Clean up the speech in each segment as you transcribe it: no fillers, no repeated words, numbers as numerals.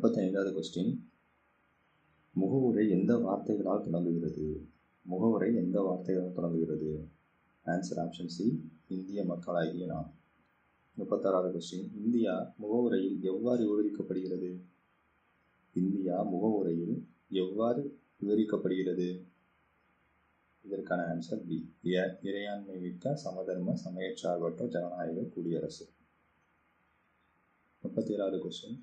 35வது question. முகவுரை எந்த வார்த்தைகளால் தொடங்குகிறது? முகவுரை எந்த வார்த்தைகளால் தொடங்குகிறது? ஆன்சர் ஆப்ஷன் சி, இந்திய மக்களாகிய நாம். 36வது கொஸ்டின். இந்தியா முகவுரையில் எவ்வாறு விவரிக்கப்படுகிறது? இந்தியா முகவுரையில் எவ்வாறு விவரிக்கப்படுகிறது? இதற்கான ஆன்சர் பி, இறையாண்மை மிக்க சமதர்ம சமயச்சார்பற்ற ஜனநாயக குடியரசு. 37வது கொஸ்டின்.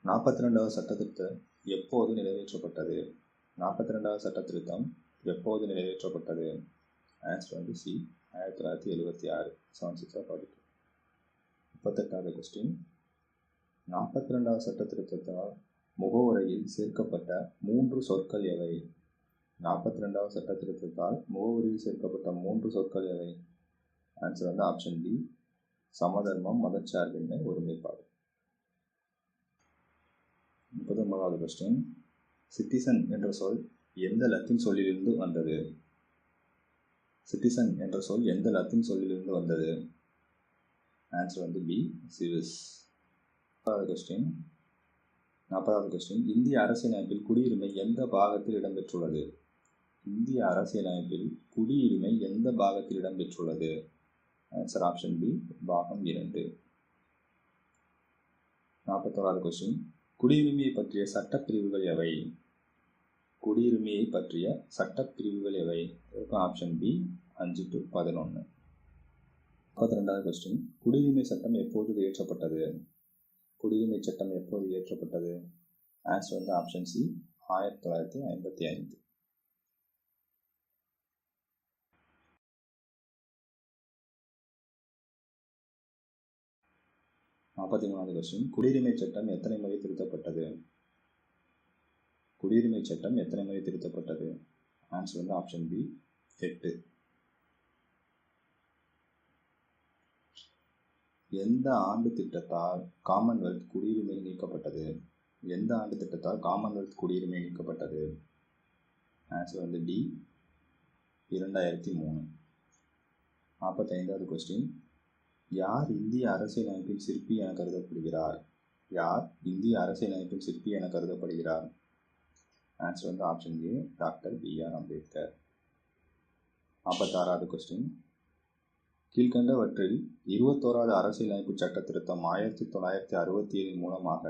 42வது சட்டத்திருத்தம் எப்போது நிறைவேற்றப்பட்டது? 42வது சட்டத்திருத்தம் எப்போது நிறைவேற்றப்பட்டது? Answer C, 1976, 7642. 38வது கொஸ்டின். 42வது சட்டத்திருத்தத்தால் முகவுரையில் சேர்க்கப்பட்ட 3 சொற்கள் எவை? 42வது சட்டத்திருத்தத்தால் முகவுரையில் சேர்க்கப்பட்ட 3 சொற்கள் எவை? ஆன்சர் ஆப்ஷன் டி, சமதர்மம், மதச்சார்பின்மை, ஒருமைப்பாடு. 39வது கொஸ்டின். சிட்டிசன் என்ற சொல் எந்த லத்தீன் சொல்லிலிருந்து வந்தது? சிட்டிசன் என்ற சொல் எந்த லத்தீன் சொல்லிலிருந்து வந்தது? ஆன்சர் பி, சிவிஸ். 40வது கொஸ்டின். இந்திய அரசியலமைப்பில் குடியுரிமை எந்த பாகத்தில் இடம்பெற்றுள்ளது? இந்திய அரசியலமைப்பில் குடியுரிமை எந்த பாகத்தில் இடம்பெற்றுள்ளது? ஆன்சர் ஆப்ஷன் பி, பாகம் 2. 41வது கொஸ்டின். குடியுரிமையை பற்றிய சட்டப்பிரிவுகள் எவை? குடியுரிமையை பற்றிய சட்டப்பிரிவுகள் எவை? Option B, 5 to 11. 42வது கொஸ்டின். குடியுரிமை சட்டம் எப்போது இயற்றப்பட்டது? குடியுரிமை சட்டம் எப்போது இயற்றப்பட்டது? Answer option C, 1955. 43வது கொஸ்டின். குடியுரிமை சட்டம் எத்தனை முறை திருத்தப்பட்டது? குடியுரிமை சட்டம் எத்தனை முறை திருத்தப்பட்டது? Answer option B, 8. எந்த ஆண்டு திட்டத்தால் காமன்வெல்த் குடியுரிமை நீக்கப்பட்டது? எந்த ஆண்டு திட்டத்தால் காமன்வெல்த் குடியுரிமை நீக்கப்பட்டது? Answer D, 2003. 45வது கொஸ்டின். யார் இந்திய அரசியலமைப்பின் சிற்பி என கருதப்படுகிறார்? யார் இந்திய அரசியலமைப்பின் சிற்பி என கருதப்படுகிறார்? Answer option A, doctor B.R. Ambedkar. 46வது கொஸ்டின். கீழ்கண்டவற்றில் 21வது அரசியலமைப்பு சட்ட திருத்தம் 1967 மூலமாக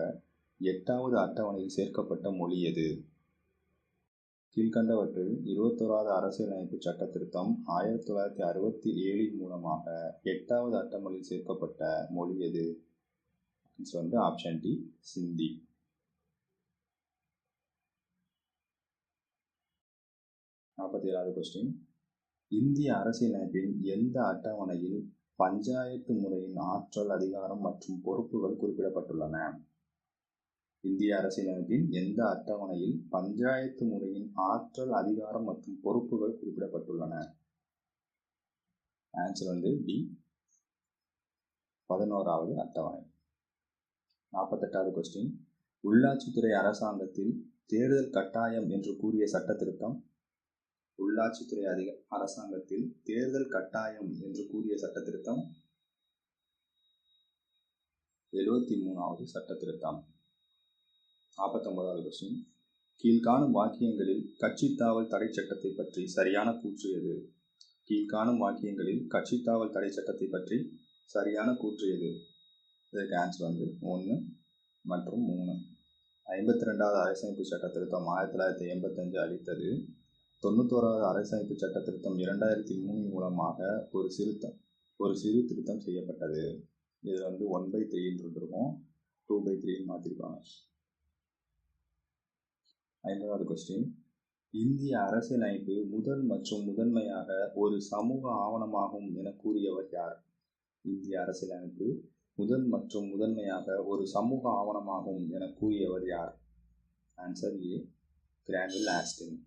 8வது அட்டவணையில் சேர்க்கப்பட்ட மொழி எது? கீழ்கண்டவற்றில் 21வது அரசியலமைப்பு சட்ட திருத்தம் 1967 மூலமாக 8வது அட்டவணையில் சேர்க்கப்பட்ட மொழி எது? ஆப்ஷன் டி, சிந்தி. 47வது கொஸ்டின். இந்திய அரசியலமைப்பின் எந்த அட்டவணையில் பஞ்சாயத்து முறையின் ஆற்றல், அதிகாரம் மற்றும் பொறுப்புகள் குறிப்பிடப்பட்டுள்ளன? இந்திய அரசியலமைப்பின் எந்த அட்டவணையில் பஞ்சாயத்து முறையின் ஆற்றல், அதிகாரம் மற்றும் பொறுப்புகள் குறிப்பிடப்பட்டுள்ளன? ஆன்சர் டி, 11வது அட்டவணை. 48வது கொஸ்டின். உள்ளாட்சித்துறை அரசாங்கத்தில் தேர்தல் கட்டாயம் என்று கூறிய சட்ட திருத்தம்? உள்ளாட்சித்துறை அரசாங்கத்தில் தேர்தல் கட்டாயம் என்று கூறிய சட்ட திருத்தம் 73வது சட்ட திருத்தம். 49வது கொஸ்டின். கீழ்காணும் வாக்கியங்களில் கட்சித்தாவல் தடை சட்டத்தை பற்றி சரியான கூற்று எது? கீழ்காணும் வாக்கியங்களில் கட்சித்தாவல் தடை சட்டத்தை பற்றி சரியான கூற்று எது? இதற்கு ஆன்சர் 1 மற்றும் 3. 52வது அரசியலமைப்பு சட்ட திருத்தம் 1985 அளித்தது. 91வது அரசியலமைப்பு சட்ட திருத்தம் 2003 மூலமாக ஒரு சிறு திருத்தம் செய்யப்பட்டது. இதில் 1/3 இருக்கும், 2/3 மாற்றிருப்பாங்க. 50வது கொஸ்டின். இந்திய அரசியலமைப்பு முதல் மற்றும் முதன்மையாக ஒரு சமூக ஆவணமாகும் என கூறியவர் யார்? இந்திய அரசியலமைப்பு முதல் மற்றும் முதன்மையாக ஒரு சமூக ஆவணமாகும் என கூறியவர் யார்? Answer A, கிரான்வில் Austin.